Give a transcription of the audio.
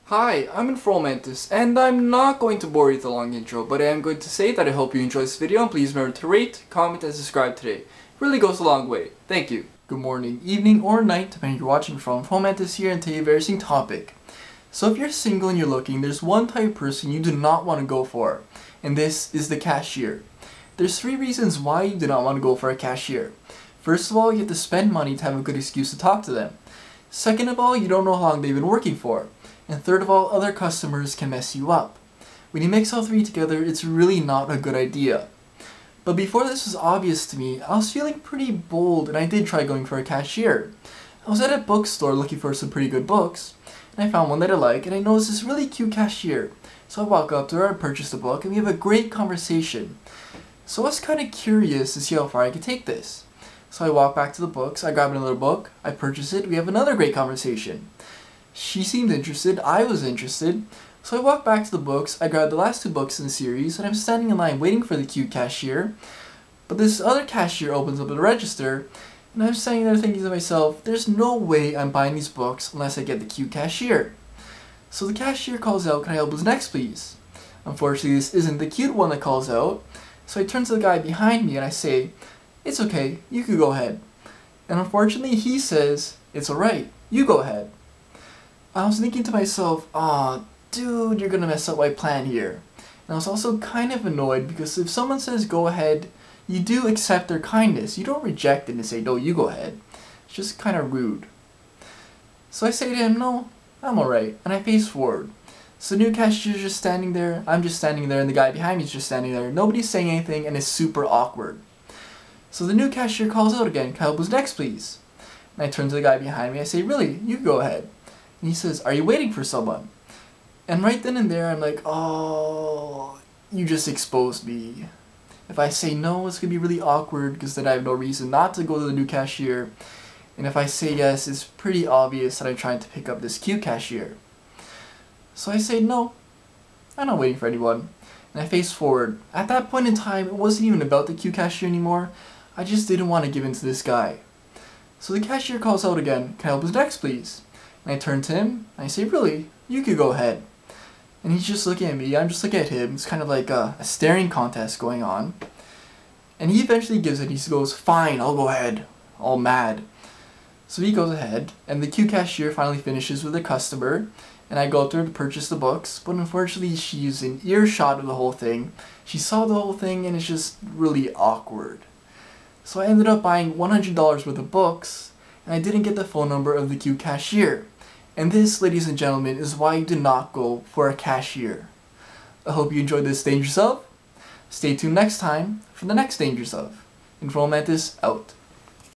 Hi, I'm InformalMantis, and I'm not going to bore you with a long intro, but I am going to say that I hope you enjoy this video, and please remember to rate, comment, and subscribe today. It really goes a long way. Thank you. Good morning, evening, or night, depending if you're watching from. InformalMantis here, and today a very interesting topic. So if you're single and you're looking, there's one type of person you do not want to go for, and this is the cashier. There's 3 reasons why you do not want to go for a cashier. First of all, you have to spend money to have a good excuse to talk to them. Second of all, you don't know how long they've been working for. And third of all, other customers can mess you up. When you mix all 3 together, it's really not a good idea. But before this was obvious to me, I was feeling pretty bold and I did try going for a cashier. I was at a bookstore looking for some pretty good books, and I found one that I like, and I noticed this really cute cashier. So I walk up to her, I purchase the book, and we have a great conversation. So I was kind of curious to see how far I could take this. So I walk back to the books, I grab another book, I purchase it, we have another great conversation. She seemed interested, I was interested, so I walked back to the books, I grabbed the last 2 books in the series, and I'm standing in line waiting for the cute cashier. But this other cashier opens up the register, and I'm standing there thinking to myself, there's no way I'm buying these books unless I get the cute cashier. So the cashier calls out, "Can I help with next, please?" Unfortunately, this isn't the cute one that calls out, so I turn to the guy behind me and I say, "It's okay, you could go ahead." And unfortunately, he says, "It's alright, you go ahead." I was thinking to myself, "Aw, dude, you're gonna mess up my plan here." And I was also kind of annoyed because if someone says go ahead, you do accept their kindness. You don't reject it and say, "No, you go ahead." It's just kind of rude. So I say to him, "No, I'm alright," and I face forward. So the new cashier's just standing there, I'm just standing there, and the guy behind me is just standing there. Nobody's saying anything, and it's super awkward. So the new cashier calls out again, "Can I help with next, please?" And I turn to the guy behind me, I say, "Really, you go ahead." And he says, "Are you waiting for someone?" And right then and there, I'm like, oh, you just exposed me. If I say no, it's going to be really awkward because then I have no reason not to go to the new cashier. And if I say yes, it's pretty obvious that I'm trying to pick up this cute cashier. So I say no, I'm not waiting for anyone. And I face forward. At that point in time, it wasn't even about the cute cashier anymore. I just didn't want to give in to this guy. So the cashier calls out again, "Can I help with next, please?" And I turn to him, and I say, "Really? You could go ahead." And he's just looking at me, I'm just looking at him. It's kind of like a staring contest going on. And he eventually gives it, he goes, "Fine, I'll go ahead," all mad. So he goes ahead, and the cute cashier finally finishes with the customer, and I go up to her to purchase the books, but unfortunately she's in earshot of the whole thing. She saw the whole thing, and it's just really awkward. So I ended up buying $100 worth of books, and I didn't get the phone number of the cute cashier. And this, ladies and gentlemen, is why you do not go for a cashier. I hope you enjoyed this Dangerous Of. Stay tuned next time for the next Dangerous Of. InformalMantis out.